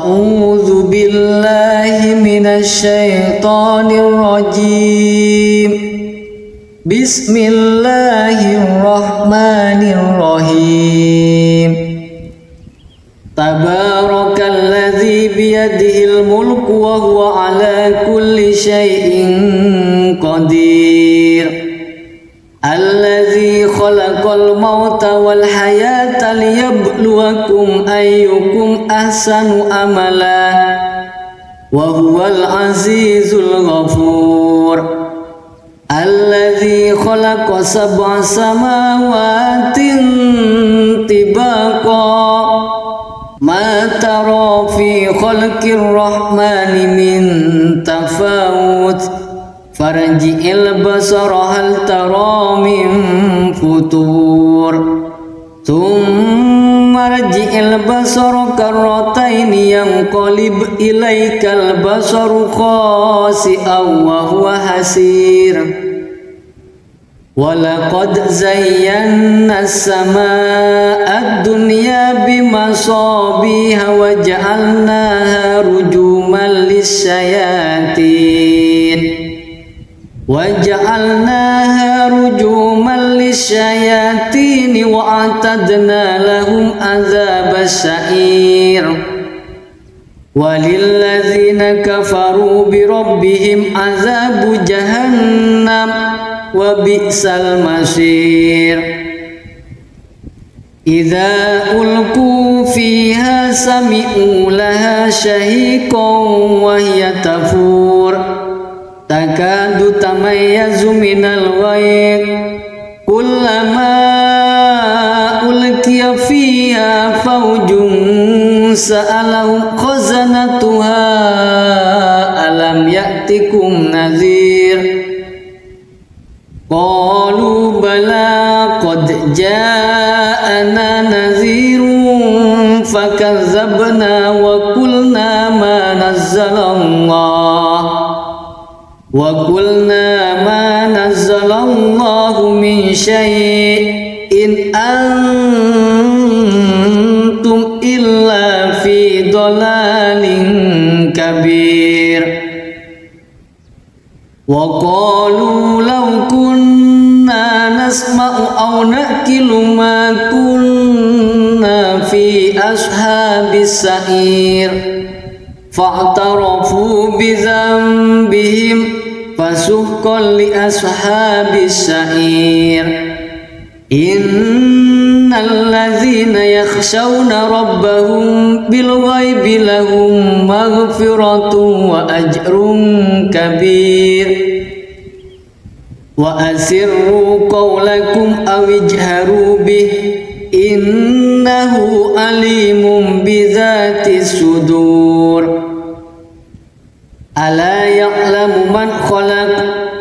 أعوذ بالله من الشيطان الرجيم. بسم الله الرحمن الرحيم. تبارك الذي بيده الملك وهو على كل شيء قدير. الذي خلق الموت والحياة ليبلوكم أيكم أحسن عملا وهو العزيز الغفور. الذي خلق 7 سماوات طباقا ما ترى في خلق الرحمن من تفاوت فارجع البصر هل ترى من فطور ثم ارجع البصر كرتين ينقلب إليك البصر خاسئا وهو حسير. ولقد زينا السماء الدنيا بمصابيح وجعلناها رجوما للشياطين وأعتدنا لهم عذاب السعير. وللذين كفروا بربهم عذاب جهنم وبئس المصير. إذا ألقوا فيها سمعوا لها شهيقا وهي تفور تكاد تميز من الغيظ كلما ألقي فيها فوج سألهم خزنتها ألم يأتكم نذير قالوا بلى قد جاءنا نذير فكذبنا وقلنا ما نزل الله من شيء إن أنتم إلا في ضلال كبير. وقالوا لو كنا نسمع أو نأكل ما كنا في أصحاب السعير فاعترفوا بذنبهم فسحقا لأصحاب السعير. إن الذين يخشون ربهم بالغيب لهم مغفرة وأجر كبير. وأسروا قولكم أو اجهروا به إنه عليم بذات الصدور. ألا يعلم من خلق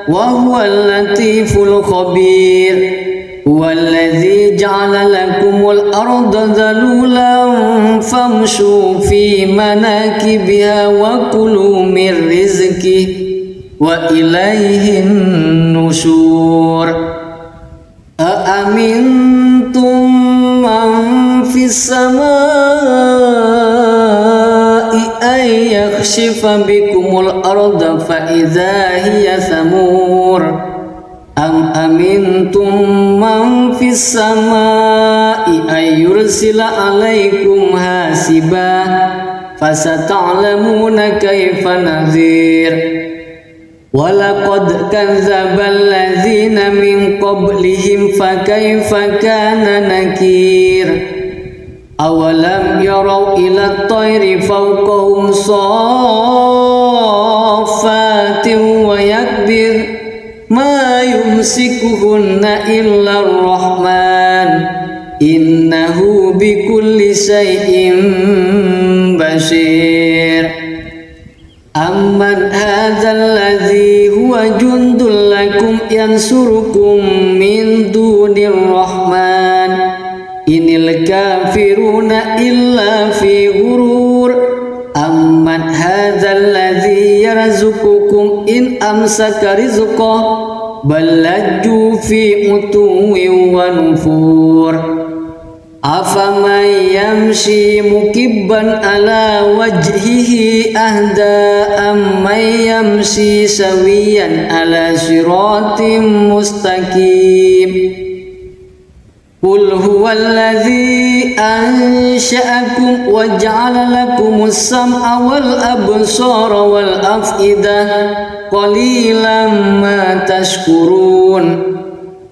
وهو اللطيف الخبير. هو الذي جعل لكم الأرض ذلولا فامشوا في مناكبها وكلوا من رزقه وإليه النشور. أأمنتم من في السماء أن يخسف بكم الأرض فإذا هي ثمور أم أمنتم من في السماء أن يرسل عليكم حاسبا فستعلمون كيف نذير. ولقد كذب الذين من قبلهم فكيف كان نكير. أولم يروا إلى الطير فوقهم صافات ويكبر ما يمسكهن إلا الرحمن إنه بكل شيء بصير. أمن هذا الذي هو جند لكم ينصركم من دون الرحمن إن الكافرون إلا في غرور. أمن هذا الذي يرزقكم إن أمسك رزقه بل لجوا في عتو ونفور. أفمن يمشي مكبا على وجهه أهدى أمن يمشي سويا على صراط مستقيم قل هو الذي أنشأكم وجعل لكم السمع والأبصار والأفئدة قليلا ما تشكرون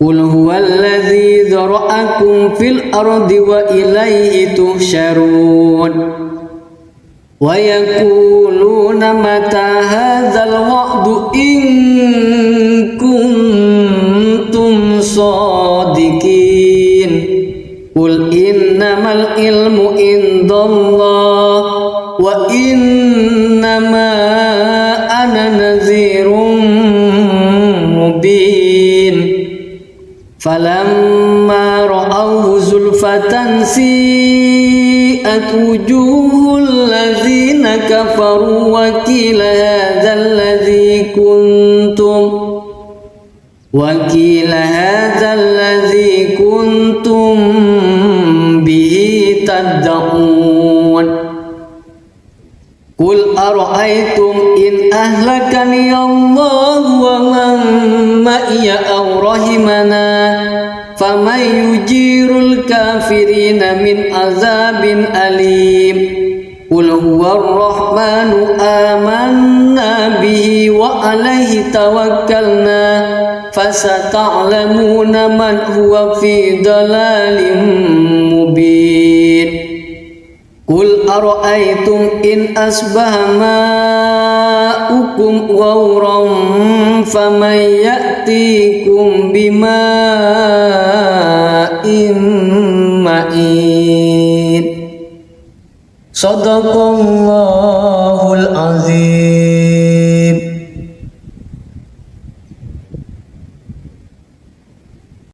قل هو الذي ذرأكم في الأرض وإليه تحشرون ويقولون متى هذا الوعد إن كنتم صادقين قل إنما العلم عند الله وإنما أنا نذير مبين فلما رأوه زلفة سيئت وجوه الذين كفروا وقيل هذا الذي كنتم به تدعون قل أرأيتم إن أهلكني الله ومن معي أو رحمنا فمن يجير الكافرين من عذاب أليم قل هو الرحمن آمنا به وعليه توكلنا فستعلمون من هو في ضلال مبين قل أرأيتم إن أصبح ماؤكم غورا فمن يأتيكم بماء معين صدق الله العظيم.